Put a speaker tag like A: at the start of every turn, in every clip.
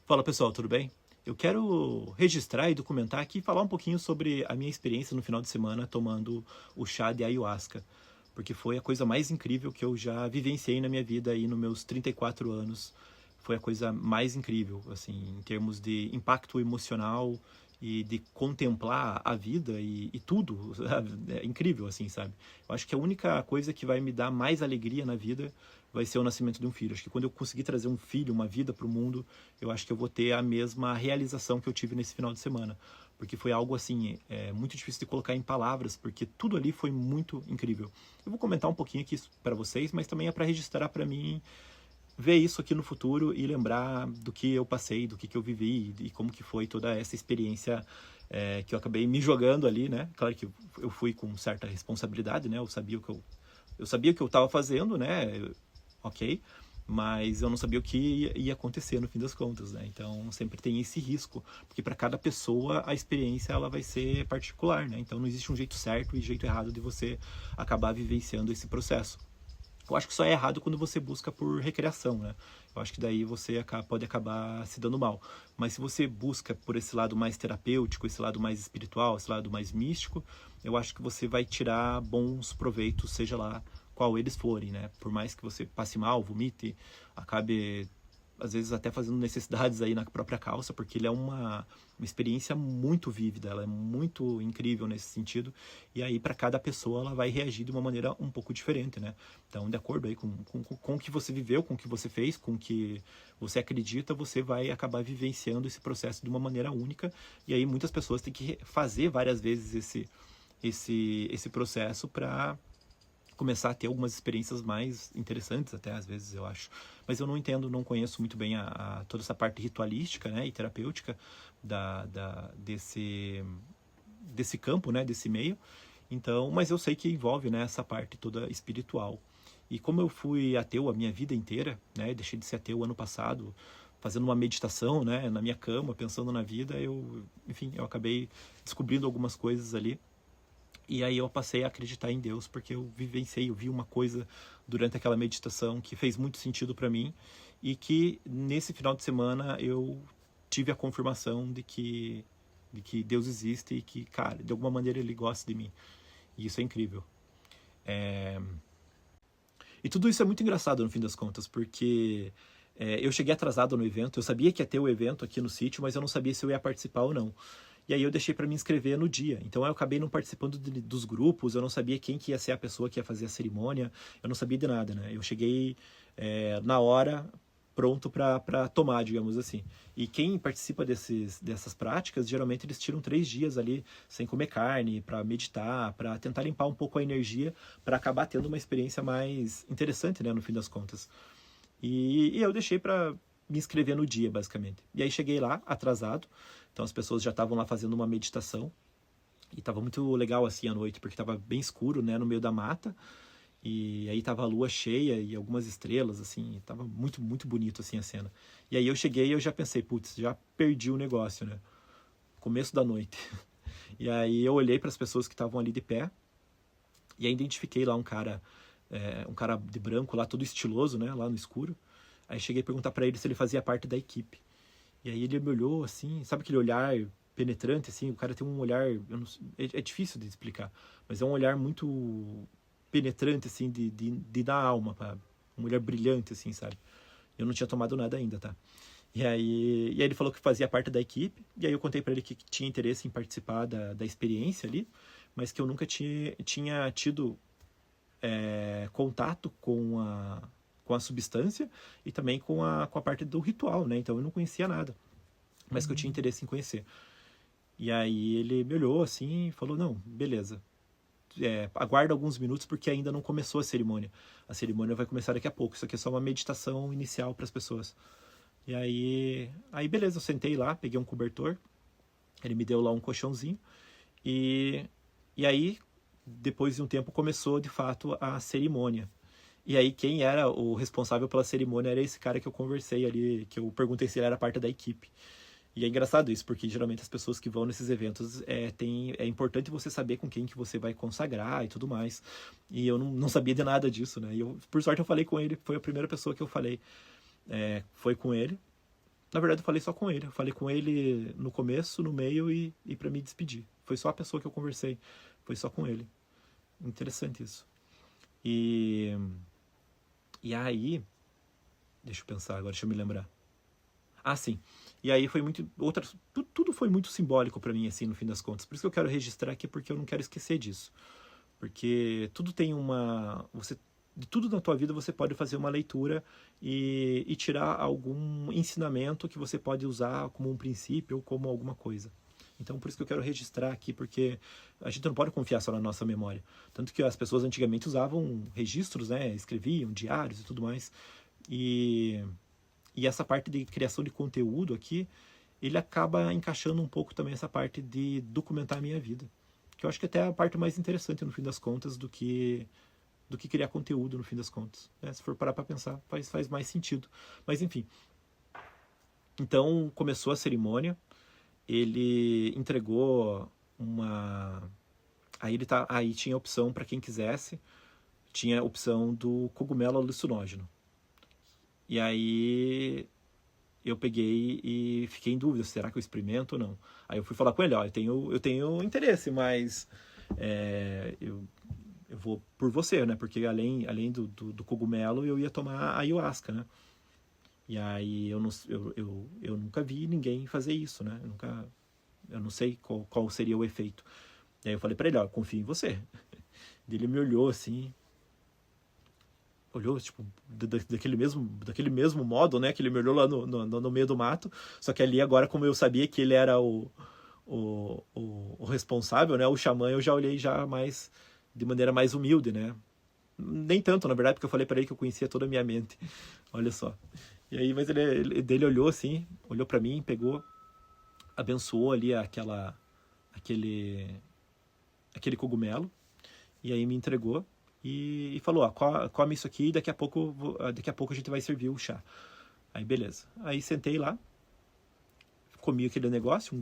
A: Fala pessoal, tudo bem? Eu quero registrar e documentar aqui e falar um pouquinho sobre a minha experiência no final de semana tomando o chá de ayahuasca, porque foi a coisa mais incrível que eu já vivenciei na minha vida aí nos meus 34 anos. Foi a coisa mais incrível, assim, em termos de impacto emocional e de contemplar a vida e tudo. É incrível, assim, sabe? Eu acho que a única coisa que vai me dar mais alegria na vida vai ser o nascimento de um filho. Acho que quando eu conseguir trazer um filho, uma vida para o mundo, eu acho que eu vou ter a mesma realização que eu tive nesse final de semana. Porque foi algo assim, muito difícil de colocar em palavras, porque tudo ali foi muito incrível. Eu vou comentar um pouquinho aqui para vocês, mas também é para registrar para mim ver isso aqui no futuro e lembrar do que eu passei, do que eu vivi e como que foi toda essa experiência que eu acabei me jogando ali, né? Claro que eu fui com certa responsabilidade, né? Eu sabia o que eu estava fazendo, né? Ok, mas eu não sabia o que ia acontecer no fim das contas, né? Então sempre tem esse risco, porque para cada pessoa a experiência ela vai ser particular, né? Então não existe um jeito certo e jeito errado de você acabar vivenciando esse processo. Eu acho que só é errado quando você busca por recreação, né? Eu acho que daí você pode acabar se dando mal. Mas se você busca por esse lado mais terapêutico, esse lado mais espiritual, esse lado mais místico, eu acho que você vai tirar bons proveitos, seja lá qual eles forem, né? Por mais que você passe mal, vomite, acabe às vezes até fazendo necessidades aí na própria calça, porque ele é uma experiência muito vívida, ela é muito incrível nesse sentido, e aí para cada pessoa ela vai reagir de uma maneira um pouco diferente, né? Então, de acordo aí com o que você viveu, com o que você fez, com o que você acredita, você vai acabar vivenciando esse processo de uma maneira única, e aí muitas pessoas têm que fazer várias vezes esse processo para começar a ter algumas experiências mais interessantes até às vezes, eu acho. Mas eu não entendo, não conheço muito bem toda essa parte ritualística, né, e terapêutica desse campo, né, desse meio. Então, mas eu sei que envolve, né, essa parte toda espiritual. E como eu fui ateu a minha vida inteira, né, deixei de ser ateu ano passado, fazendo uma meditação, né, na minha cama, pensando na vida, enfim, eu acabei descobrindo algumas coisas ali. E aí eu passei a acreditar em Deus, porque eu vivenciei, eu vi uma coisa durante aquela meditação que fez muito sentido para mim e que nesse final de semana eu tive a confirmação de que Deus existe e que, cara, de alguma maneira ele gosta de mim. E isso é incrível. E tudo isso é muito engraçado no fim das contas, porque eu cheguei atrasado no evento, eu sabia que ia ter o evento aqui no sítio, mas eu não sabia se eu ia participar ou não. E aí eu deixei para me inscrever no dia. Então eu acabei não participando dos grupos, eu não sabia quem que ia ser a pessoa que ia fazer a cerimônia, eu não sabia de nada, né? Eu cheguei na hora, pronto para tomar, digamos assim. E quem participa dessas práticas, geralmente eles tiram 3 dias ali sem comer carne, para meditar, para tentar limpar um pouco a energia, para acabar tendo uma experiência mais interessante, né, no fim das contas. E eu deixei para me inscrever no dia, basicamente. E aí cheguei lá, atrasado. Então as pessoas já estavam lá fazendo uma meditação. E tava muito legal assim à noite, porque tava bem escuro, né, no meio da mata. E aí tava a lua cheia e algumas estrelas, assim. Tava muito, muito bonito, assim, a cena. E aí eu cheguei e eu já pensei, putz, já perdi o negócio, né? Começo da noite. E aí eu olhei para as pessoas que estavam ali de pé. E aí identifiquei lá um cara de branco lá, todo estiloso, né, lá no escuro. Aí cheguei a perguntar para ele se ele fazia parte da equipe. E aí ele me olhou assim, sabe aquele olhar penetrante, assim? O cara tem um olhar, é difícil de explicar, mas é um olhar muito penetrante, assim, de dar alma, um olhar brilhante, assim, sabe? Eu não tinha tomado nada ainda, tá? E aí ele falou que fazia parte da equipe, e aí eu contei para ele que tinha interesse em participar da experiência ali, mas que eu nunca tinha tido contato com a substância e também com a parte do ritual, né? Então eu não conhecia nada, mas que eu tinha interesse em conhecer. E aí ele me olhou assim e falou, não, beleza, aguarda alguns minutos porque ainda não começou a cerimônia. A cerimônia vai começar daqui a pouco, isso aqui é só uma meditação inicial para as pessoas. E aí beleza, eu sentei lá, peguei um cobertor, ele me deu lá um colchãozinho e aí depois de um tempo começou de fato a cerimônia. E aí quem era o responsável pela cerimônia era esse cara que eu conversei ali, que eu perguntei se ele era parte da equipe. E é engraçado isso, porque geralmente as pessoas que vão nesses eventos é importante você saber com quem que você vai consagrar e tudo mais. E eu não sabia de nada disso, né? E por sorte eu falei com ele, foi a primeira pessoa que eu falei. Foi com ele. Na verdade, eu falei só com ele. Eu falei com ele no começo, no meio e para me despedir. Foi só a pessoa que eu conversei. Foi só com ele. Interessante isso. E, e aí, deixa eu pensar agora, deixa eu me lembrar. Ah, sim. E aí foi muito. Tudo foi muito simbólico para mim, assim, no fim das contas. Por isso que eu quero registrar aqui, porque eu não quero esquecer disso. Porque tudo tem uma. De tudo na tua vida você pode fazer uma leitura e tirar algum ensinamento que você pode usar como um princípio ou como alguma coisa. Então, por isso que eu quero registrar aqui, porque a gente não pode confiar só na nossa memória. Tanto que as pessoas antigamente usavam registros, né? Escreviam diários e tudo mais. E, e essa parte de criação de conteúdo aqui, ele acaba encaixando um pouco também essa parte de documentar a minha vida. Que eu acho que até é a parte mais interessante, no fim das contas, do que criar conteúdo, no fim das contas. Né? Se for parar para pensar, faz mais sentido. Mas, enfim. Então, começou a cerimônia. Ele entregou uma... Aí tinha a opção para quem quisesse. Tinha a opção do cogumelo alucinógeno. E aí eu peguei e fiquei em dúvida, será que eu experimento ou não? Aí eu fui falar com ele, ó, eu tenho interesse, mas eu vou por você, né? Porque além do cogumelo, eu ia tomar a ayahuasca, né? E aí eu nunca vi ninguém fazer isso, né? Eu não sei qual seria o efeito. E aí eu falei pra ele, ó, confio em você. Ele me olhou assim, olhou, tipo, daquele mesmo modo, né? Que ele me olhou lá no meio do mato. Só que ali agora, como eu sabia que ele era o responsável, né? O xamã, eu já olhei já mais, de maneira mais humilde, né? Nem tanto, na verdade, porque eu falei para ele que eu conhecia toda a minha mente. Olha só. E aí, mas ele olhou assim, olhou para mim, pegou, abençoou ali aquele cogumelo, e aí me entregou e falou, ó, come isso aqui e daqui a pouco a gente vai servir o chá. Aí beleza. Aí sentei lá, comi aquele negócio, um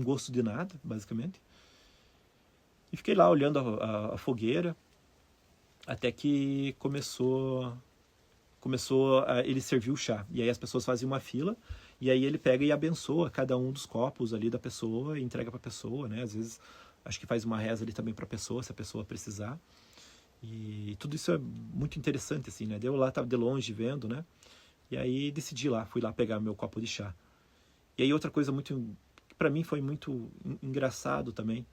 A: gosto de nada, basicamente. E fiquei lá olhando a fogueira, até que começou ele servir o chá. E aí as pessoas faziam uma fila, e aí ele pega e abençoa cada um dos copos ali da pessoa e entrega para a pessoa, né? Às vezes acho que faz uma reza ali também para a pessoa, se a pessoa precisar. E tudo isso é muito interessante, assim, né? Eu lá estava de longe vendo, né? E aí decidi lá, fui lá pegar meu copo de chá. E aí outra coisa muito, para mim foi muito engraçado também,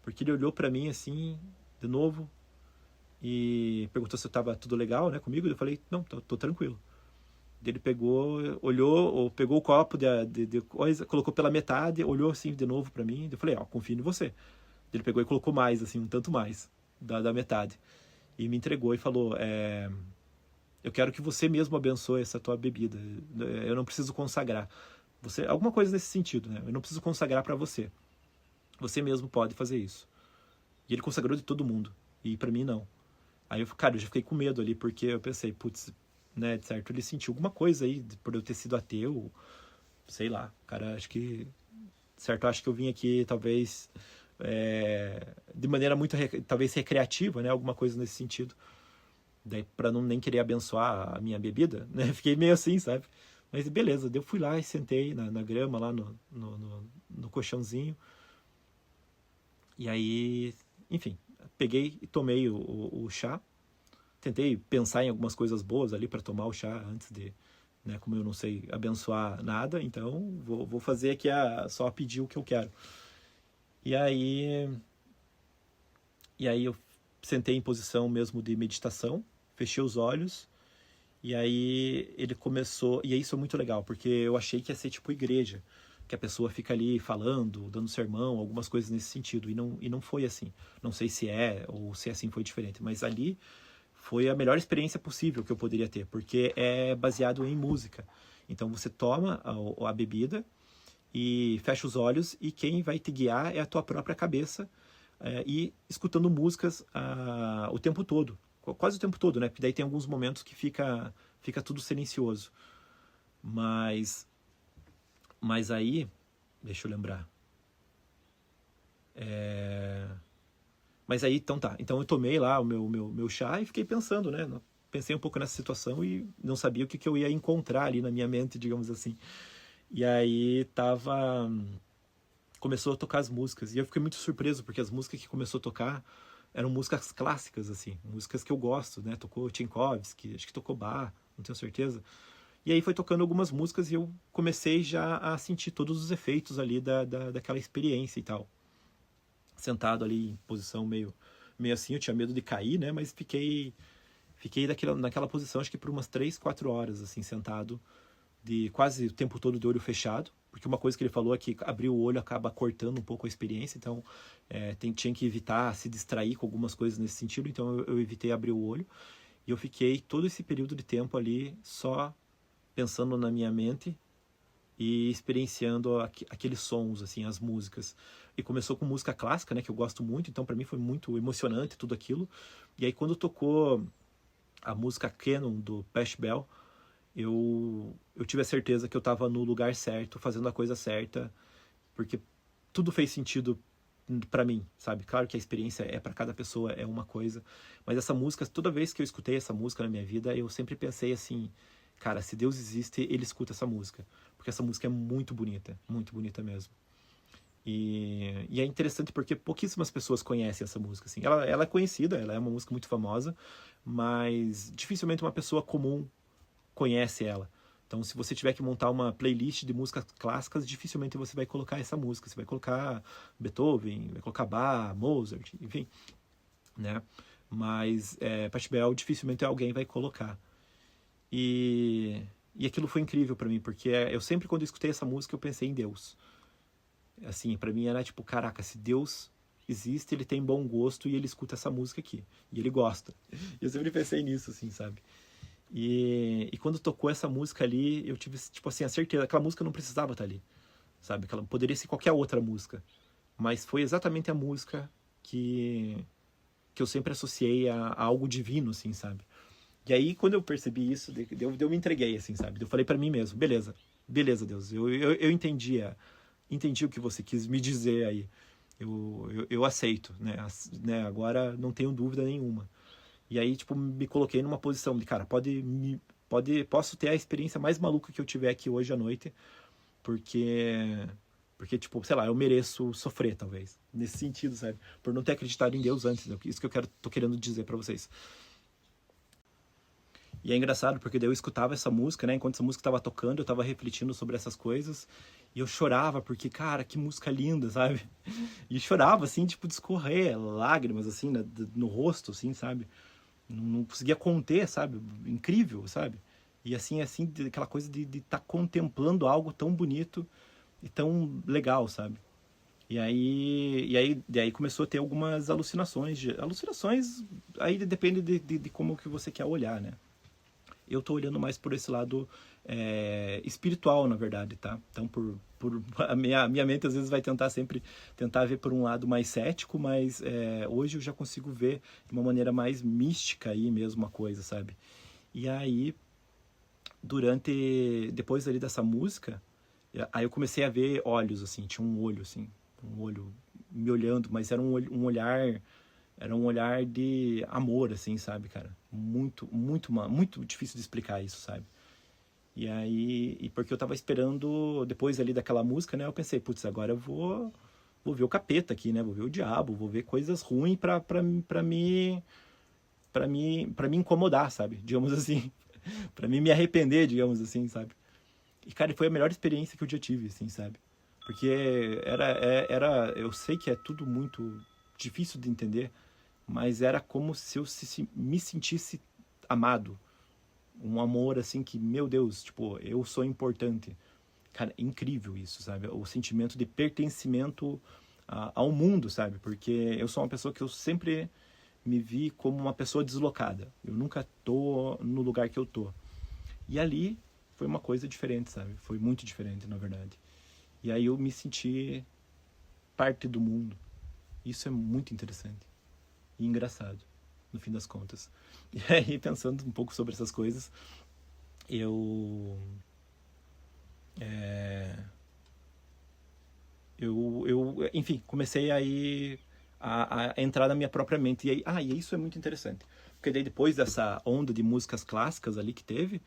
A: porque ele olhou para mim assim, de novo, e perguntou se eu tava tudo legal, né, comigo. Eu falei, não, tô tranquilo. Ele pegou, olhou, ou pegou o copo de coisa, colocou pela metade, olhou assim de novo para mim. Eu falei, ó, confio em você. Ele pegou e colocou mais, assim, um tanto mais da metade. E me entregou e falou, eu quero que você mesmo abençoe essa tua bebida. Eu não preciso consagrar. Alguma coisa nesse sentido, né? Eu não preciso consagrar para você. Você mesmo pode fazer isso. E ele consagrou de todo mundo. E para mim, não. Aí, cara, eu já fiquei com medo ali, porque eu pensei, putz, né, de certo, ele sentiu alguma coisa aí, por eu ter sido ateu, sei lá. Cara, acho que, certo, acho que eu vim aqui, talvez, de maneira muito, talvez, recreativa, né, alguma coisa nesse sentido. Daí, pra não nem querer abençoar a minha bebida, né, fiquei meio assim, sabe? Mas beleza, eu fui lá e sentei na grama, lá no colchãozinho. E aí, enfim, peguei e tomei o chá. Tentei pensar em algumas coisas boas ali para tomar o chá antes de, né, como eu não sei abençoar nada, então vou fazer aqui só pedir o que eu quero. E aí eu sentei em posição mesmo de meditação, fechei os olhos. E aí ele começou, e isso é muito legal, porque eu achei que ia ser tipo igreja, que a pessoa fica ali falando, dando sermão, algumas coisas nesse sentido, e não foi assim. Não sei se ou se assim foi diferente, mas ali foi a melhor experiência possível que eu poderia ter, porque é baseado em música. Então você toma a bebida e fecha os olhos, e quem vai te guiar é a tua própria cabeça, e escutando músicas o tempo todo, quase o tempo todo, né? Porque daí tem alguns momentos que fica tudo silencioso. Mas aí, deixa eu lembrar. Mas aí, então tá. Então eu tomei lá o meu chá e fiquei pensando, né? pensei um pouco nessa situação e não sabia o que, que eu ia encontrar ali na minha mente, digamos assim. E aí começou a tocar as músicas. E eu fiquei muito surpreso, porque as músicas que começou a tocar eram músicas clássicas, assim, músicas que eu gosto, né? Tocou Tchaikovsky, acho que tocou Bach, não tenho certeza. E aí foi tocando algumas músicas e eu comecei já a sentir todos os efeitos ali daquela experiência e tal. Sentado ali em posição meio assim, eu tinha medo de cair, né? Mas fiquei naquela posição, acho que por umas 3, 4 horas, assim, sentado, de quase o tempo todo de olho fechado, porque uma coisa que ele falou é que abrir o olho acaba cortando um pouco a experiência, então tinha que evitar se distrair com algumas coisas nesse sentido, então eu evitei abrir o olho, e eu fiquei todo esse período de tempo ali só pensando na minha mente e experienciando aqueles sons, assim, as músicas. E começou com música clássica, né, que eu gosto muito, então para mim foi muito emocionante tudo aquilo. E aí quando tocou a música Canon do Pachelbel, eu tive a certeza que eu estava no lugar certo, fazendo a coisa certa, porque tudo fez sentido para mim, sabe? Claro que a experiência para cada pessoa é uma coisa, mas essa música, toda vez que eu escutei essa música na minha vida, eu sempre pensei assim, cara, se Deus existe, ele escuta essa música, porque essa música é muito bonita mesmo. E é interessante porque pouquíssimas pessoas conhecem essa música, assim. Ela é conhecida, ela é uma música muito famosa, mas dificilmente uma pessoa comum conhece ela. Então, se você tiver que montar uma playlist de músicas clássicas, dificilmente você vai colocar essa música. Você vai colocar Beethoven, vai colocar Bach, Mozart, enfim, né? Mas Pachelbel dificilmente alguém vai colocar. E aquilo foi incrível para mim, porque eu sempre, quando eu escutei essa música, eu pensei em Deus. Assim, para mim era tipo, caraca, se Deus existe, ele tem bom gosto e ele escuta essa música aqui. E ele gosta. E eu sempre pensei nisso, assim, sabe? E quando tocou essa música ali, eu tive, tipo assim, a certeza, aquela música não precisava estar ali, sabe? Aquela, poderia ser qualquer outra música. Mas foi exatamente a música que eu sempre associei a algo divino, assim, sabe? E aí, quando eu percebi isso, eu me entreguei, assim, sabe? Eu falei para mim mesmo, beleza, Deus, eu entendi o que você quis me dizer aí. Eu aceito, né? Agora não tenho dúvida nenhuma. E aí, tipo, me coloquei numa posição de, cara, posso ter a experiência mais maluca que eu tiver aqui hoje à noite, porque tipo, sei lá, eu mereço sofrer, talvez. Nesse sentido, sabe? Por não ter acreditado em Deus antes. Isso que tô querendo dizer para vocês. E é engraçado, porque daí eu escutava essa música, né? Enquanto essa música tava tocando, eu tava refletindo sobre essas coisas. E eu chorava, porque, cara, que música linda, sabe? E chorava, assim, tipo, de escorrer lágrimas, assim, no rosto, assim, sabe? Não conseguia conter, sabe? Incrível, sabe? E assim, aquela coisa de estar contemplando algo tão bonito e tão legal, sabe? E aí começou a ter algumas alucinações. Alucinações, aí depende de como que você quer olhar, né? Eu tô olhando mais por esse lado espiritual, na verdade, tá? Então, a minha mente às vezes vai tentar ver por um lado mais cético, mas hoje eu já consigo ver de uma maneira mais mística aí mesmo a coisa, sabe? E aí, depois ali dessa música, aí eu comecei a ver olhos, assim, tinha um olho, assim, um olho me olhando, mas era um olhar de amor, assim, sabe, cara? Muito difícil de explicar isso, sabe? E aí, porque eu tava esperando, depois ali daquela música, né? Eu pensei, putz, agora eu vou ver o capeta aqui, né? Vou ver o diabo, vou ver coisas ruins pra me incomodar, sabe? Digamos assim. Pra mim me arrepender, digamos assim, sabe? E, cara, foi a melhor experiência que eu já tive, assim, sabe? Porque eu sei que é tudo muito difícil de entender, mas era como se eu me sentisse amado. Um amor assim que, meu Deus, tipo, eu sou importante. Cara, é incrível isso, sabe? O sentimento de pertencimento ao mundo, sabe? Porque eu sou uma pessoa que eu sempre me vi como uma pessoa deslocada. Eu nunca tô no lugar que eu tô. E ali foi uma coisa diferente, sabe? Foi muito diferente, na verdade. E aí eu me senti parte do mundo. Isso é muito interessante e engraçado, no fim das contas. E aí, pensando um pouco sobre essas coisas, eu enfim, comecei aí a entrar na minha própria mente. E isso é muito interessante. Porque daí depois dessa onda de músicas clássicas ali que teve,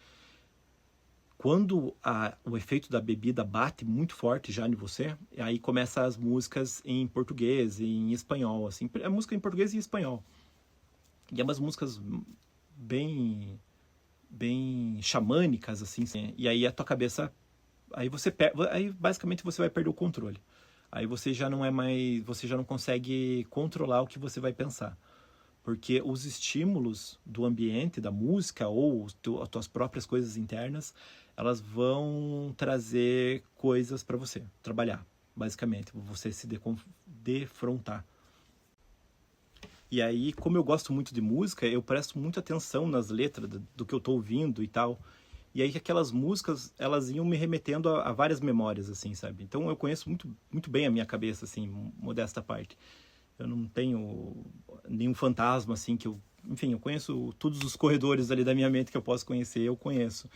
A: quando o efeito da bebida bate muito forte já em você, aí começa as músicas em português, em espanhol, assim, é música em português e espanhol. E é umas músicas bem, bem xamânicas, assim, e aí a tua cabeça, aí basicamente você vai perder o controle. Aí você já não é mais, você já não consegue controlar o que você vai pensar. Porque os estímulos do ambiente, da música ou as tuas próprias coisas internas, elas vão trazer coisas para você trabalhar, basicamente, você se defrontar. E aí, como eu gosto muito de música, eu presto muita atenção nas letras do que eu tô ouvindo e tal. E aí aquelas músicas, elas iam me remetendo a várias memórias, assim, sabe? Então eu conheço muito, muito bem a minha cabeça, assim, modesta parte. Eu não tenho nenhum fantasma, assim, que eu... Enfim, eu conheço todos os corredores ali da minha mente que eu posso conhecer, eu conheço.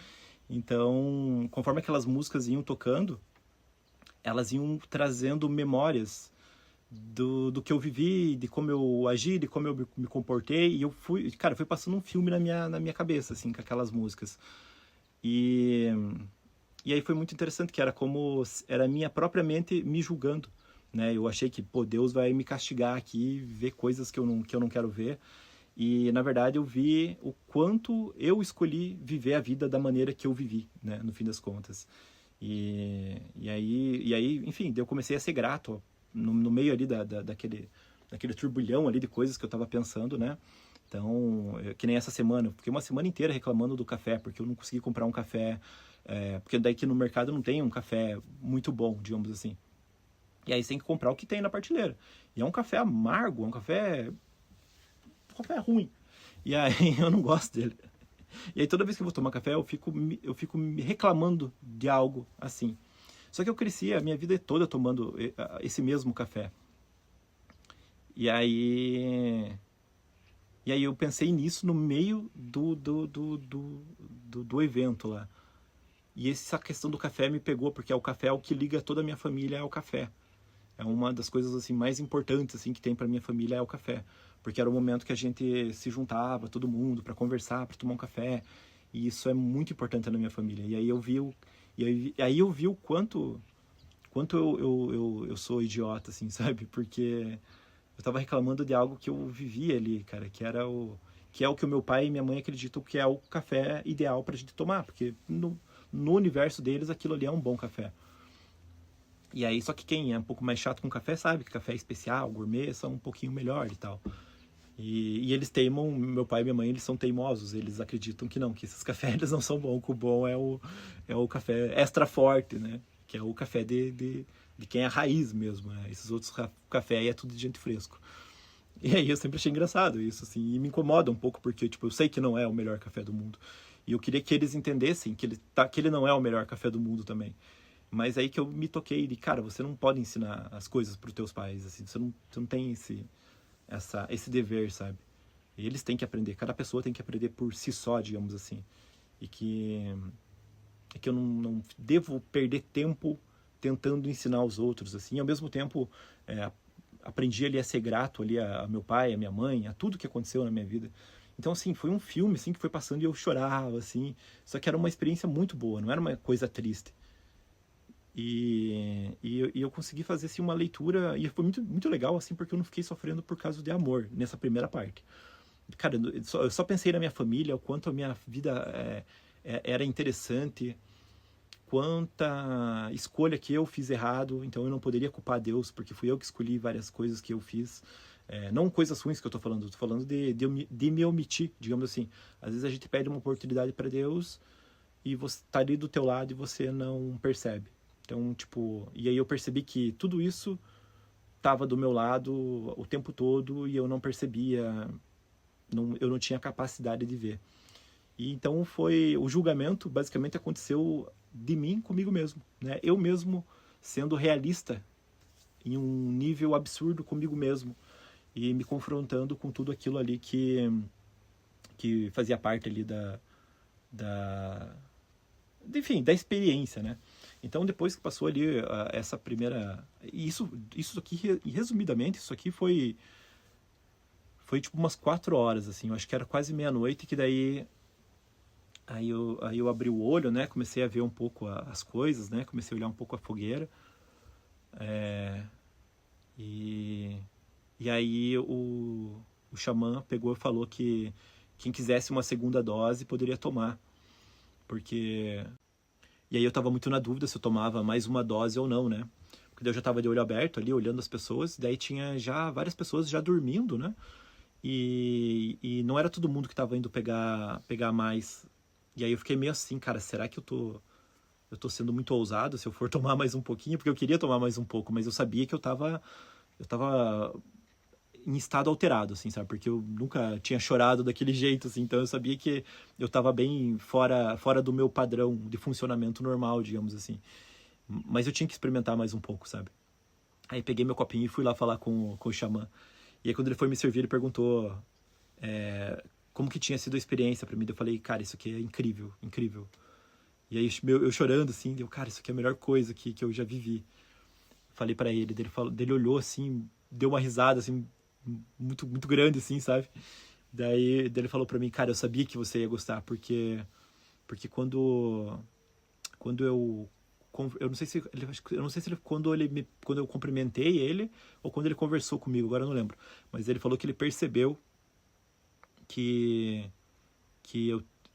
A: Então, conforme aquelas músicas iam tocando, elas iam trazendo memórias do que eu vivi, de como eu agi, de como eu me comportei. E eu fui... Cara, foi passando um filme na minha cabeça, assim, com aquelas músicas. E... E aí foi muito interessante, que era como... Era a minha própria mente me julgando, né? Eu achei que, pô, Deus vai me castigar aqui, ver coisas que eu não quero ver. E, na verdade, eu vi o quanto eu escolhi viver a vida da maneira que eu vivi, né? No fim das contas. E aí, enfim, eu comecei a ser grato no meio ali daquele turbulhão ali de coisas que eu tava pensando, né? Então, que nem essa semana, eu fiquei uma semana inteira reclamando do café, porque eu não consegui comprar um café, porque daí que no mercado não tem um café muito bom, digamos assim. E aí você tem que comprar o que tem na prateleira. E é um café amargo, é um café ruim. E aí eu não gosto dele. E aí toda vez que eu vou tomar café, eu fico me reclamando de algo assim. Só que eu cresci a minha vida toda tomando esse mesmo café. E aí... E aí eu pensei nisso no meio do evento lá. E essa questão do café me pegou, porque o café é o que liga toda a minha família ao café. É uma das coisas assim mais importantes assim que tem para minha família é o café, porque era o momento que a gente se juntava, todo mundo, para conversar, para tomar um café, e isso é muito importante na minha família. E aí eu vi o quanto eu sou idiota, assim, sabe? Porque eu tava reclamando de algo que eu vivia ali, cara, que é o que o meu pai e minha mãe acreditam que é o café ideal pra gente tomar, porque no universo deles aquilo ali é um bom café. E aí, só que quem é um pouco mais chato com café sabe que café especial, gourmet, são um pouquinho melhor e tal. E eles teimam, meu pai e minha mãe, eles são teimosos, eles acreditam que não, que esses cafés eles não são bons, que o bom é o café extra forte, né? Que é o café de quem é raiz mesmo, né? Esses outros café aí é tudo de gente fresco. E aí eu sempre achei engraçado isso, assim, e me incomoda um pouco, porque, tipo, eu sei que não é o melhor café do mundo. E eu queria que eles entendessem que ele não é o melhor café do mundo também. Mas aí que eu me toquei de, cara, você não pode ensinar as coisas para os teus pais, assim, você não tem esse dever, sabe? Eles têm que aprender, cada pessoa tem que aprender por si só, digamos assim. E que eu não devo perder tempo tentando ensinar os outros, assim. Ao mesmo tempo, aprendi ali a ser grato ali a meu pai, a minha mãe, a tudo que aconteceu na minha vida. Então, assim, foi um filme, assim, que foi passando e eu chorava, assim. Só que era uma experiência muito boa, não era uma coisa triste. E eu consegui fazer assim, uma leitura, e foi muito, muito legal, assim, porque eu não fiquei sofrendo por causa de amor nessa primeira parte. Cara, eu só pensei na minha família, o quanto a minha vida era interessante, quanta escolha que eu fiz errado, então eu não poderia culpar Deus, porque fui eu que escolhi várias coisas que eu fiz. Não coisas ruins que eu tô falando de me omitir, digamos assim. Às vezes a gente pede uma oportunidade para Deus e você tá ali do teu lado e você não percebe. Então, tipo, e aí eu percebi que tudo isso tava do meu lado o tempo todo e eu não percebia, eu não tinha capacidade de ver. E então o julgamento basicamente aconteceu de mim comigo mesmo, né? Eu mesmo sendo realista em um nível absurdo comigo mesmo e me confrontando com tudo aquilo ali que fazia parte ali da enfim, da experiência, né? Então, depois que passou ali essa primeira... Isso aqui, resumidamente, isso aqui foi tipo umas 4 horas, assim. Eu acho que era quase meia-noite, que daí... Aí eu abri o olho, né? Comecei a ver um pouco as coisas, né? Comecei a olhar um pouco a fogueira. E, e aí o xamã pegou e falou que quem quisesse uma segunda dose poderia tomar. Porque... E aí eu tava muito na dúvida se eu tomava mais uma dose ou não, né? Porque daí eu já tava de olho aberto ali, olhando as pessoas. Daí tinha já várias pessoas já dormindo, né? E não era todo mundo que tava indo pegar mais. E aí eu fiquei meio assim, cara, será que eu tô sendo muito ousado se eu for tomar mais um pouquinho? Porque eu queria tomar mais um pouco, mas eu sabia que eu tava em estado alterado, assim, sabe? Porque eu nunca tinha chorado daquele jeito, assim, então eu sabia que eu tava bem fora do meu padrão de funcionamento normal, digamos assim. Mas eu tinha que experimentar mais um pouco, sabe? Aí peguei meu copinho e fui lá falar com o xamã. E aí quando ele foi me servir, ele perguntou como que tinha sido a experiência pra mim. Eu falei, cara, isso aqui é incrível, incrível. E aí eu chorando, assim, cara, isso aqui é a melhor coisa que eu já vivi. Falei pra ele, dele olhou assim, deu uma risada, assim, muito, muito grande, assim, sabe? Daí ele falou pra mim, cara, eu sabia que você ia gostar, porque quando eu não sei se eu não sei se ele, quando eu cumprimentei ele ou quando ele conversou comigo, agora eu não lembro, mas ele falou que ele percebeu que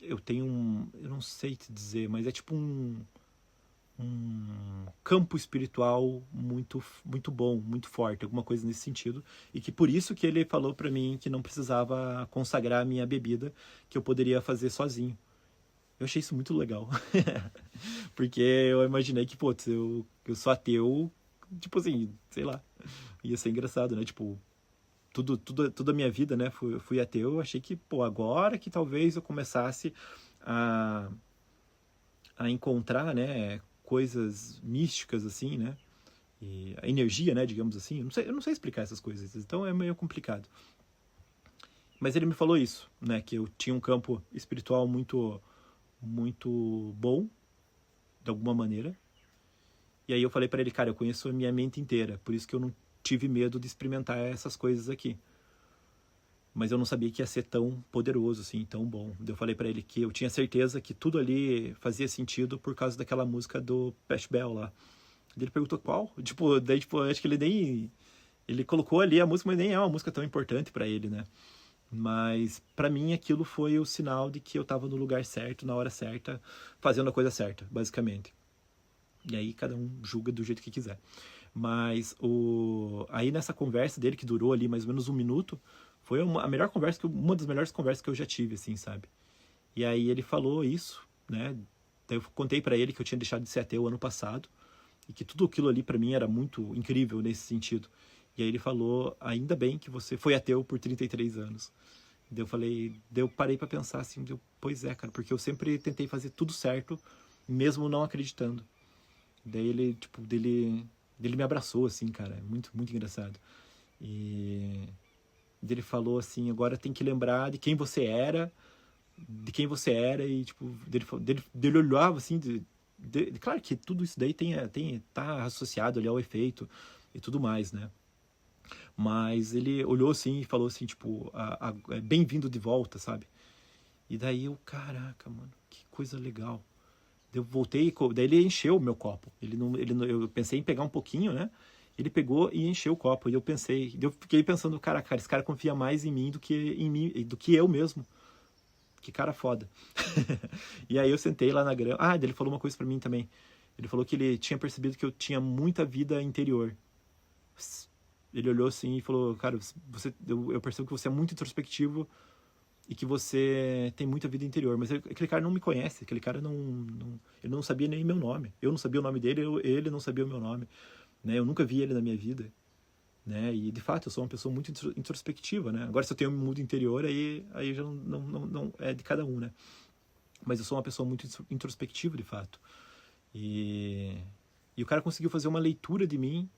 A: eu tenho eu não sei te dizer, mas é tipo um campo espiritual muito muito bom, muito forte, alguma coisa nesse sentido, e que por isso que ele falou pra mim que não precisava consagrar a minha bebida, que eu poderia fazer sozinho. Eu achei isso muito legal. Porque eu imaginei que, pô, eu sou ateu, tipo assim, sei lá, ia ser engraçado, né? Tipo, toda a minha vida, né, fui ateu. Eu achei que, pô, agora que talvez eu começasse a, a encontrar, né, coisas místicas, assim, né? E a energia, né, digamos assim. Eu não sei explicar essas coisas, então é meio complicado. Mas ele me falou isso, né, que eu tinha um campo espiritual muito, muito bom, de alguma maneira. E aí eu falei pra ele, cara, eu conheço a minha mente inteira, por isso que eu não tive medo de experimentar essas coisas aqui. Mas eu não sabia que ia ser tão poderoso, assim, tão bom. Eu falei pra ele que eu tinha certeza que tudo ali fazia sentido por causa daquela música do Pet Bell lá. Ele perguntou qual? Tipo, daí, tipo, acho que ele nem... Ele colocou ali a música, mas nem é uma música tão importante pra ele, né? Mas pra mim aquilo foi o sinal de que eu tava no lugar certo, na hora certa, fazendo a coisa certa, basicamente. E aí cada um julga do jeito que quiser. Mas aí nessa conversa dele, que durou ali mais ou menos 1 minuto, foi a melhor conversa, uma das melhores conversas que eu já tive, assim, sabe? E aí ele falou isso, né? Daí eu contei pra ele que eu tinha deixado de ser ateu ano passado, e que tudo aquilo ali pra mim era muito incrível nesse sentido. E aí ele falou, ainda bem que você foi ateu por 33 anos. Daí eu parei pra pensar assim, pois é, cara, porque eu sempre tentei fazer tudo certo, mesmo não acreditando. Daí ele, tipo, dele me abraçou, assim, cara. Muito, muito engraçado. E ele falou assim, agora tem que lembrar de quem você era e, tipo, dele olhava, assim, claro que tudo isso daí tá associado ali ao efeito e tudo mais, né? Mas ele olhou assim e falou assim, tipo, bem-vindo de volta, sabe? E daí eu, caraca, mano, que coisa legal. Eu voltei, daí ele encheu o meu copo. Eu pensei em pegar um pouquinho, né? Ele pegou e encheu o copo. E eu fiquei pensando, cara, esse cara confia mais em mim do que em mim, do que eu mesmo. Que cara foda. E aí eu sentei lá na grama. Ah, ele falou uma coisa pra mim também. Ele falou que ele tinha percebido que eu tinha muita vida interior. Ele olhou assim e falou, cara, eu percebo que você é muito introspectivo e que você tem muita vida interior. Mas aquele cara não me conhece, aquele cara ele não sabia nem meu nome. Eu não sabia o nome dele, ele não sabia o meu nome. Né? Eu nunca vi ele na minha vida. Né? E, de fato, eu sou uma pessoa muito introspectiva. Né? Agora, se eu tenho um mundo interior, aí já não é de cada um. Né? Mas eu sou uma pessoa muito introspectiva, de fato. E o cara conseguiu fazer uma leitura de mim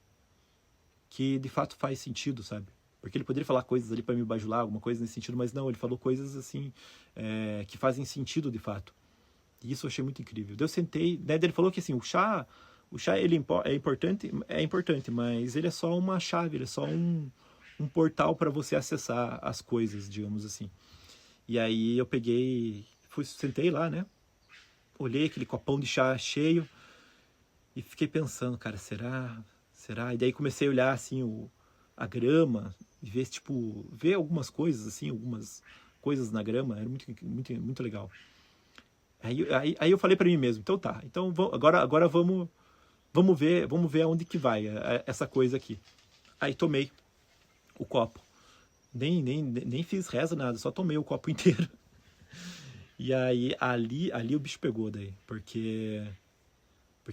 A: que, de fato, faz sentido, sabe? Porque ele poderia falar coisas ali para me bajular, alguma coisa nesse sentido, mas não, ele falou coisas assim que fazem sentido de fato. E isso eu achei muito incrível. Daí eu sentei, né, daí ele falou que assim, o chá ele é importante, mas ele é só uma chave, ele é só um portal para você acessar as coisas, digamos assim. E aí eu peguei, sentei lá, né? Olhei aquele copão de chá cheio e fiquei pensando, cara, será? Será? E daí comecei a olhar assim a grama e ver tipo, ver algumas coisas assim, algumas coisas na grama, era muito muito muito legal. Aí eu falei para mim mesmo, então tá, então agora vamos ver aonde que vai essa coisa aqui. Aí tomei o copo. Nem fiz reza, nada, só tomei o copo inteiro. E aí ali o bicho pegou daí, porque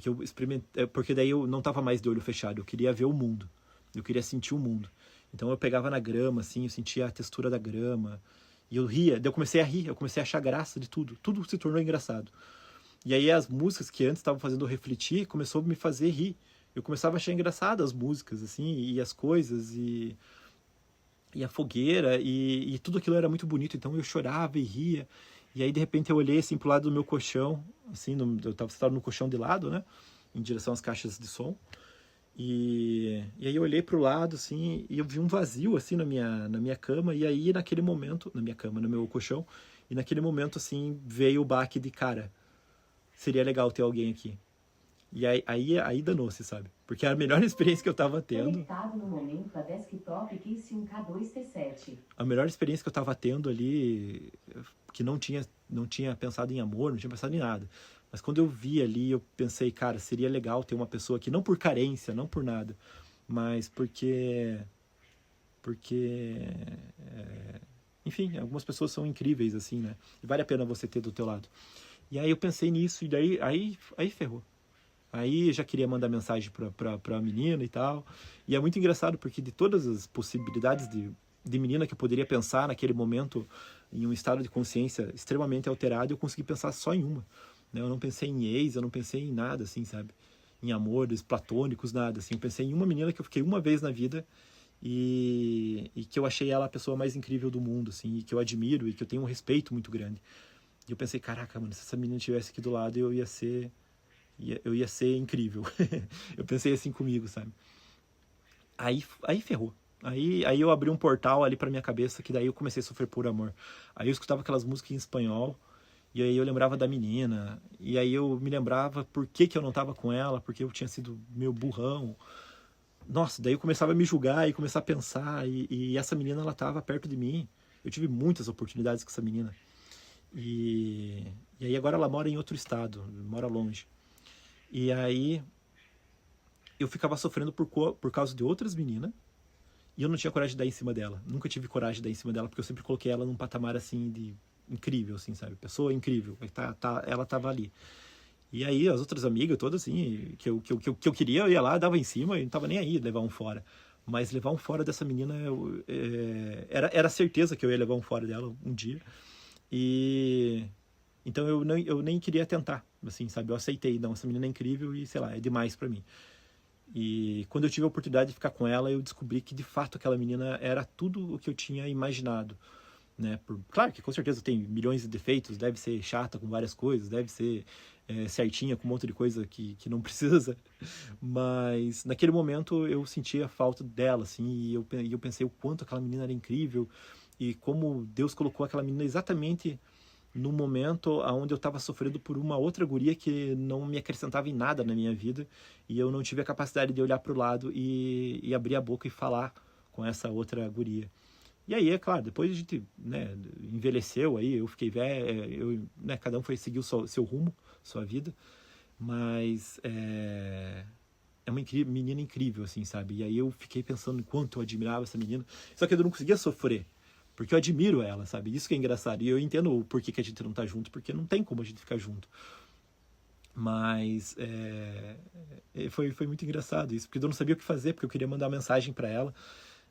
A: eu experimentei, porque daí eu não tava mais de olho fechado, eu queria ver o mundo. Eu queria sentir o mundo. Então eu pegava na grama assim, eu sentia a textura da grama, e eu ria, daí eu comecei a rir, eu comecei a achar graça de tudo. Tudo se tornou engraçado. E aí as músicas que antes estavam fazendo eu refletir, começou a me fazer rir. Eu começava a achar engraçado as músicas, assim, e as coisas, e a fogueira, e tudo aquilo era muito bonito, então eu chorava e ria. E aí, de repente, eu olhei, assim, pro lado do meu colchão, assim, eu tava sentado no colchão de lado, né, em direção às caixas de som, e aí eu olhei pro lado, assim, e eu vi um vazio, assim, na minha cama, e aí, naquele momento, na minha cama, no meu colchão, e naquele momento, assim, veio o baque de, cara, seria legal ter alguém aqui. E aí danou-se, sabe? Porque a melhor experiência que eu tava tendo.
B: Conectado no momento a desktop Kiss 1K2T7.
A: A melhor experiência que eu tava tendo ali, que não tinha pensado em amor, não tinha pensado em nada. Mas quando eu vi ali, eu pensei, cara, seria legal ter uma pessoa aqui, não por carência, não por nada, mas porque, enfim, algumas pessoas são incríveis, assim, né? E vale a pena você ter do teu lado. E aí eu pensei nisso, e daí aí ferrou. Aí já queria mandar mensagem pra menina e tal. E é muito engraçado porque de todas as possibilidades de menina que eu poderia pensar naquele momento, em um estado de consciência extremamente alterado, eu consegui pensar só em uma. Né? Eu não pensei em ex, eu não pensei em nada, assim, sabe? Em amores platônicos, nada, assim. Eu pensei em uma menina que eu fiquei uma vez na vida e que eu achei ela a pessoa mais incrível do mundo, assim, e que eu admiro e que eu tenho um respeito muito grande. E eu pensei, caraca, mano, se essa menina estivesse aqui do lado, eu ia ser incrível. Eu pensei assim comigo, sabe? Aí ferrou. Aí eu abri um portal ali pra minha cabeça, que daí eu comecei a sofrer por amor. Aí eu escutava aquelas músicas em espanhol, e aí eu lembrava da menina, e aí eu me lembrava por que que eu não tava com ela, porque eu tinha sido meio burrão. Nossa, daí eu começava a me julgar e começar a pensar, e essa menina, ela tava perto de mim. Eu tive muitas oportunidades com essa menina. E aí agora ela mora em outro estado, mora longe. E aí eu ficava sofrendo por causa de outras meninas. E eu não tinha coragem de dar em cima dela. Nunca tive coragem de dar em cima dela, porque eu sempre coloquei ela num patamar assim de incrível, assim, sabe? Pessoa incrível. Ela tava ali. E aí as outras amigas, todas assim, que eu queria, eu ia lá, dava em cima e não tava nem aí levar um fora. Mas levar um fora dessa menina, era certeza que eu ia levar um fora dela um dia. E então eu nem queria tentar, assim, sabe? Eu aceitei, não, essa menina é incrível e, sei lá, é demais pra mim. E quando eu tive a oportunidade de ficar com ela, eu descobri que de fato aquela menina era tudo o que eu tinha imaginado, né? Claro que com certeza tem milhões de defeitos, deve ser chata com várias coisas, deve ser certinha com um monte de coisa que não precisa, mas naquele momento eu sentia a falta dela, assim, e eu pensei o quanto aquela menina era incrível e como Deus colocou aquela menina exatamente no momento onde eu estava sofrendo por uma outra guria que não me acrescentava em nada na minha vida e eu não tive a capacidade de olhar para o lado e abrir a boca e falar com essa outra guria. E aí, é claro, depois a gente, né, envelheceu, aí eu fiquei velho, né, cada um foi seguir o seu rumo, sua vida, mas é uma menina incrível, assim, sabe? E aí eu fiquei pensando em quanto eu admirava essa menina, só que eu não conseguia sofrer, porque eu admiro ela, sabe? Isso que é engraçado. E eu entendo o porquê que a gente não tá junto, porque não tem como a gente ficar junto. Mas foi muito engraçado isso, porque eu não sabia o que fazer, porque eu queria mandar uma mensagem para ela,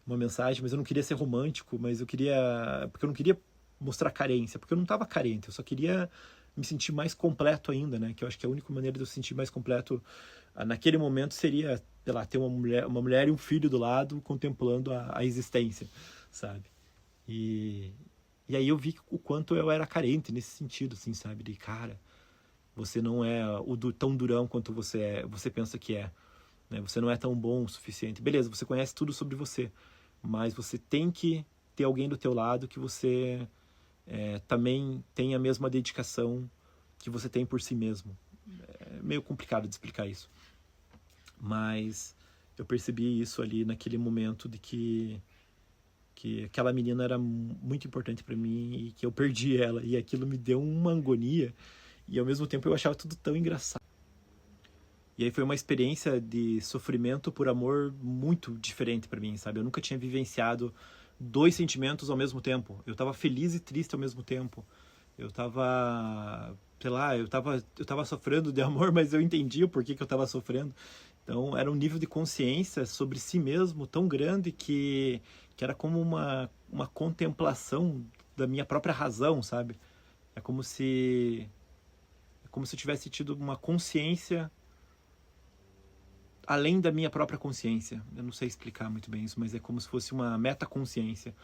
A: uma mensagem, mas eu não queria ser romântico, mas eu queria, porque eu não queria mostrar carência, porque eu não estava carente, eu só queria me sentir mais completo ainda, né? Que eu acho que a única maneira de eu sentir mais completo naquele momento seria, sei lá, ter uma mulher e um filho do lado contemplando a existência, sabe? E, e aí eu vi o quanto eu era carente nesse sentido, assim, sabe? De cara, Você não é tão durão quanto você pensa que é, né? Você não é tão bom o suficiente. Beleza, você conhece tudo sobre você, mas você tem que ter alguém do teu lado que você também tem a mesma dedicação que você tem por si mesmo. É meio complicado de explicar isso. Mas eu percebi isso ali naquele momento de que aquela menina era muito importante para mim e que eu perdi ela. E aquilo me deu uma agonia. E ao mesmo tempo eu achava tudo tão engraçado. E aí foi uma experiência de sofrimento por amor muito diferente para mim, sabe? Eu nunca tinha vivenciado dois sentimentos ao mesmo tempo. Eu tava feliz e triste ao mesmo tempo. Eu tava, sei lá, eu tava sofrendo de amor, mas eu entendi o porquê que eu tava sofrendo. Então era um nível de consciência sobre si mesmo tão grande que era como uma contemplação da minha própria razão, sabe? É como se eu tivesse tido uma consciência além da minha própria consciência. Eu não sei explicar muito bem isso, mas é como se fosse uma metaconsciência,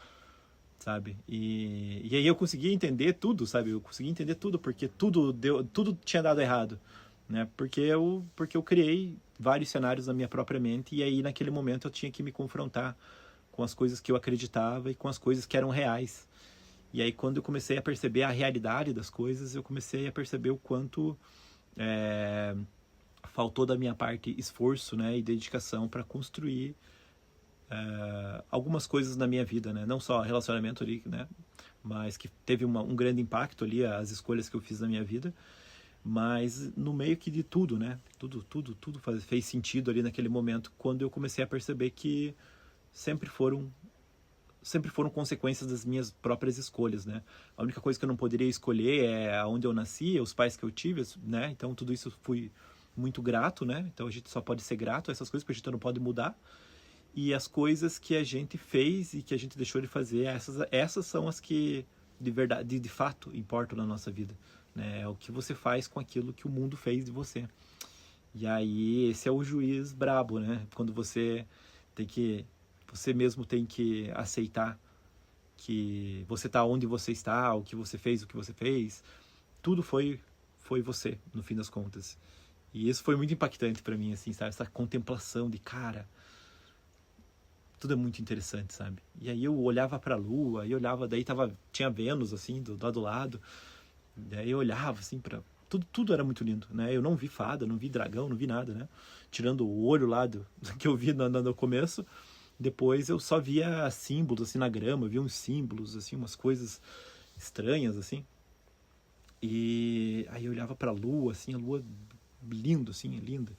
A: sabe? E aí eu consegui entender tudo, sabe? Eu consegui entender tudo, porque tudo tinha dado errado, né? Porque eu criei vários cenários na minha própria mente e aí naquele momento eu tinha que me confrontar com as coisas que eu acreditava e com as coisas que eram reais. E aí quando eu comecei a perceber a realidade das coisas, eu comecei a perceber o quanto faltou da minha parte esforço, né, e dedicação para construir algumas coisas na minha vida, né, não só relacionamento ali, né, mas que teve um grande impacto ali as escolhas que eu fiz na minha vida, mas no meio que de tudo, né, tudo fez sentido ali naquele momento quando eu comecei a perceber que sempre foram consequências das minhas próprias escolhas, né? A única coisa que eu não poderia escolher é onde eu nasci, os pais que eu tive, né? Então tudo isso fui muito grato, né? Então a gente só pode ser grato a essas coisas, porque a gente não pode mudar. E as coisas que a gente fez e que a gente deixou de fazer, essas são as que de verdade, de fato, importam na nossa vida, né? É o que você faz com aquilo que o mundo fez de você. E aí esse é o juiz brabo, né? Quando você mesmo tem que aceitar que você está onde você está, o que você fez, tudo foi você, no fim das contas. E isso foi muito impactante para mim, assim, sabe? Essa contemplação de, cara, tudo é muito interessante, sabe? E aí eu olhava para a lua, e olhava, daí tinha Vênus, assim, do lado, daí eu olhava, assim, para tudo era muito lindo, né? Eu não vi fada, não vi dragão, não vi nada, né? Tirando o olho lá que eu vi no começo. Depois eu só via símbolos, assim, na grama, eu via uns símbolos, assim, umas coisas estranhas, assim. E aí eu olhava pra lua, assim, a lua lindo, assim, linda.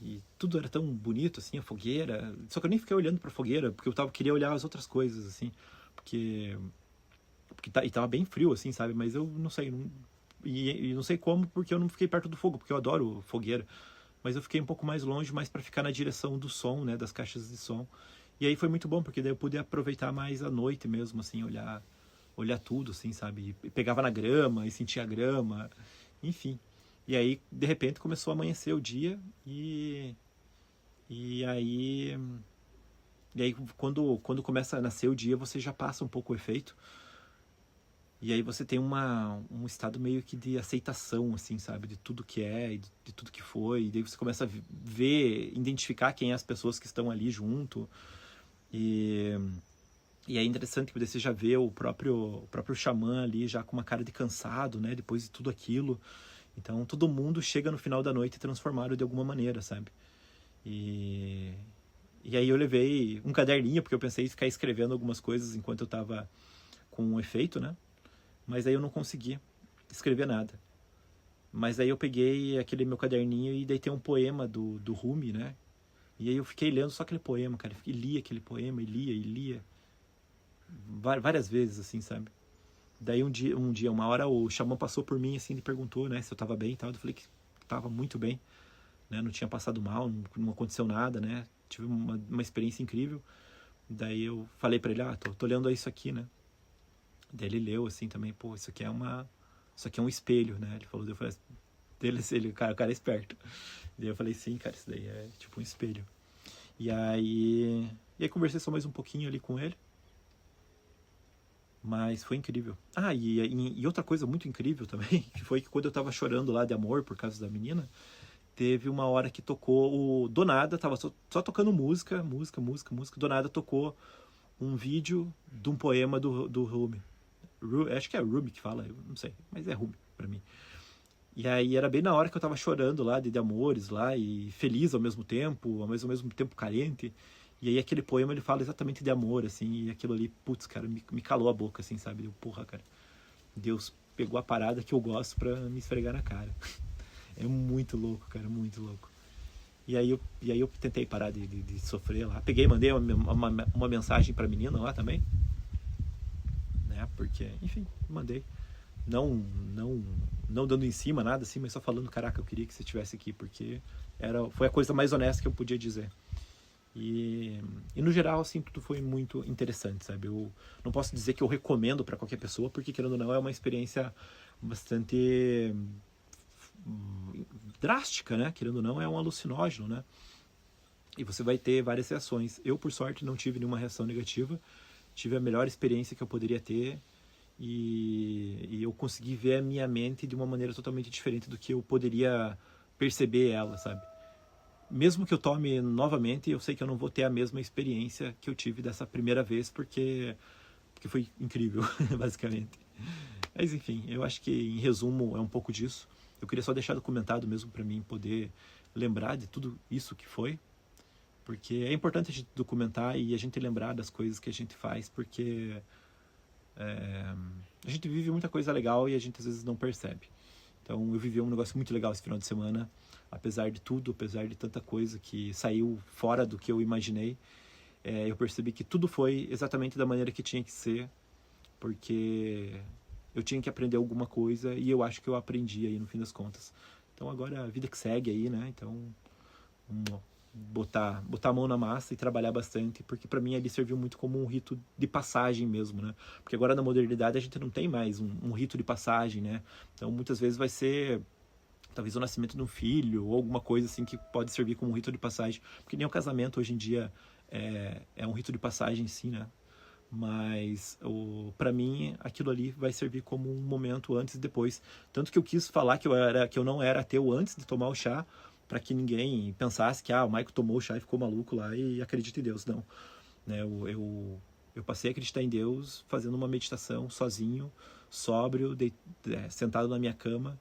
A: E tudo era tão bonito, assim, a fogueira. Só que eu nem fiquei olhando pra fogueira, porque queria olhar as outras coisas, assim. Porque e tava bem frio, assim, sabe? Mas eu não sei, e não sei como, porque eu não fiquei perto do fogo, porque eu adoro fogueira. Mas eu fiquei um pouco mais longe, mais para ficar na direção do som, né, das caixas de som. E aí foi muito bom, porque daí eu pude aproveitar mais a noite mesmo, assim, olhar tudo, assim, sabe? E pegava na grama e sentia a grama, enfim. E aí, de repente, começou a amanhecer o dia e aí quando começa a nascer o dia, você já passa um pouco o efeito. E aí você tem um estado meio que de aceitação, assim, sabe? De tudo que é e de tudo que foi. E daí você começa a ver, identificar quem é as pessoas que estão ali junto. E é interessante que você já vê o próprio xamã ali já com uma cara de cansado, né? Depois de tudo aquilo. Então todo mundo chega no final da noite transformado de alguma maneira, sabe? E aí eu levei um caderninho, porque eu pensei em ficar escrevendo algumas coisas enquanto eu tava com um efeito, né? Mas aí eu não consegui escrever nada. Mas aí eu peguei aquele meu caderninho e daí tem um poema do Rumi, né? E aí eu fiquei lendo só aquele poema, cara. E lia aquele poema, e lia. Várias vezes, assim, sabe? Daí um dia, uma hora, o xamã passou por mim, assim, e perguntou, né, se eu tava bem e tal. Eu falei que tava muito bem, né? Não tinha passado mal, não aconteceu nada, né? Tive uma experiência incrível. Daí eu falei pra ele, tô lendo isso aqui, né? Daí ele leu, assim, também, pô, isso aqui é um espelho, né? Ele falou, eu falei, o cara é esperto. Daí eu falei, sim, cara, isso daí é tipo um espelho. E aí conversei só mais um pouquinho ali com ele. Mas foi incrível. E outra coisa muito incrível também, que foi que quando eu tava chorando lá de amor por causa da menina, teve uma hora que tocou do nada, tava só tocando música, do nada tocou um vídeo de um poema do Rumi. Acho que é Rumi que fala, eu não sei, mas é Rumi pra mim. E aí era bem na hora que eu tava chorando lá de amores lá, e feliz ao mesmo tempo carente. E aí aquele poema ele fala exatamente de amor, assim, e aquilo ali, putz, cara, me calou a boca, assim, sabe? Eu, porra, cara, Deus pegou a parada que eu gosto pra me esfregar na cara. É muito louco, cara, muito louco. E aí eu tentei parar de sofrer lá. Peguei e mandei uma mensagem pra menina lá também, né? Porque, enfim, mandei. Não, não, não dando em cima, nada assim, mas só falando, caraca, eu queria que você estivesse aqui, porque foi a coisa mais honesta que eu podia dizer. E no geral, assim, tudo foi muito interessante, sabe? Eu não posso dizer que eu recomendo para qualquer pessoa, porque, querendo ou não, é uma experiência bastante drástica, né? Querendo ou não, é um alucinógeno, né? E você vai ter várias reações. Eu, por sorte, não tive nenhuma reação negativa. Tive a melhor experiência que eu poderia ter. E eu consegui ver a minha mente de uma maneira totalmente diferente do que eu poderia perceber ela, sabe? Mesmo que eu tome novamente, eu sei que eu não vou ter a mesma experiência que eu tive dessa primeira vez, porque foi incrível, basicamente. Mas enfim, eu acho que em resumo é um pouco disso. Eu queria só deixar documentado mesmo para mim poder lembrar de tudo isso que foi, porque é importante a gente documentar e a gente lembrar das coisas que a gente faz, porque a gente vive muita coisa legal e a gente às vezes não percebe. Então eu vivi um negócio muito legal esse final de semana, apesar de tudo, apesar de tanta coisa que saiu fora do que eu imaginei. Eu percebi que tudo foi exatamente da maneira que tinha que ser, porque eu tinha que aprender alguma coisa e eu acho que eu aprendi aí no fim das contas. Então agora a vida que segue aí, né? Então botar a mão na massa e trabalhar bastante, porque para mim ali serviu muito como um rito de passagem mesmo, né? Porque agora na modernidade a gente não tem mais um rito de passagem, né? Então muitas vezes vai ser talvez o nascimento de um filho ou alguma coisa assim que pode servir como um rito de passagem, porque nem o casamento hoje em dia é um rito de passagem em si, né? Mas para mim aquilo ali vai servir como um momento antes e depois, tanto que eu quis falar que eu não era ateu antes de tomar o chá, para que ninguém pensasse que o Maico tomou o chá e ficou maluco lá e acredita em Deus, não, né? Eu passei a acreditar em Deus fazendo uma meditação sozinho, sóbrio, sentado na minha cama,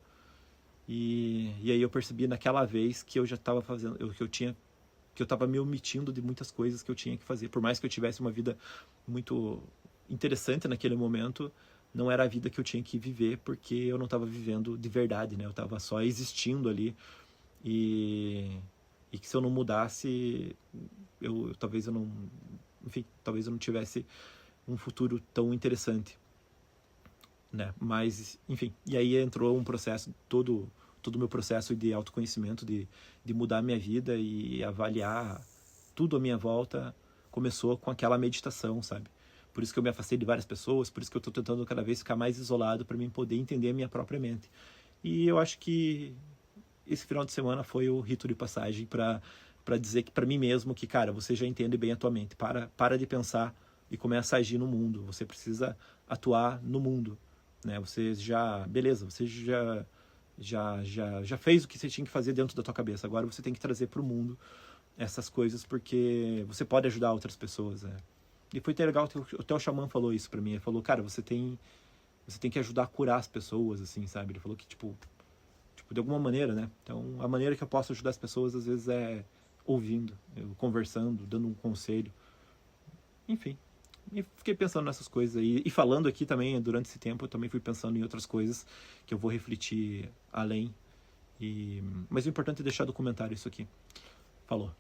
A: e aí eu percebi naquela vez que eu já estava fazendo, que eu estava me omitindo de muitas coisas que eu tinha que fazer. Por mais que eu tivesse uma vida muito interessante naquele momento, não era a vida que eu tinha que viver, porque eu não estava vivendo de verdade, né? Eu estava só existindo ali, e que se eu não mudasse, talvez eu não tivesse um futuro tão interessante, né? Mas, enfim, e aí entrou um processo, todo o meu processo de autoconhecimento, de mudar a minha vida e avaliar tudo à minha volta, começou com aquela meditação, sabe? Por isso que eu me afastei de várias pessoas, por isso que eu estou tentando cada vez ficar mais isolado para mim poder entender a minha própria mente. E eu acho que esse final de semana foi o rito de passagem para dizer que para mim mesmo que, cara, você já entende bem a tua mente, para de pensar e começa a agir no mundo. Você precisa atuar no mundo, né? Você já fez o que você tinha que fazer dentro da tua cabeça. Agora você tem que trazer para o mundo essas coisas, porque você pode ajudar outras pessoas, né? E foi até legal, até o xamã falou isso para mim. Ele falou, cara, você tem que ajudar a curar as pessoas, assim, sabe? Ele falou que, tipo, de alguma maneira, né? Então, a maneira que eu posso ajudar as pessoas, às vezes, é ouvindo, conversando, dando um conselho. Enfim, e fiquei pensando nessas coisas aí. E falando aqui também, durante esse tempo, eu também fui pensando em outras coisas que eu vou refletir além. Mas o importante é deixar documentário isso aqui. Falou.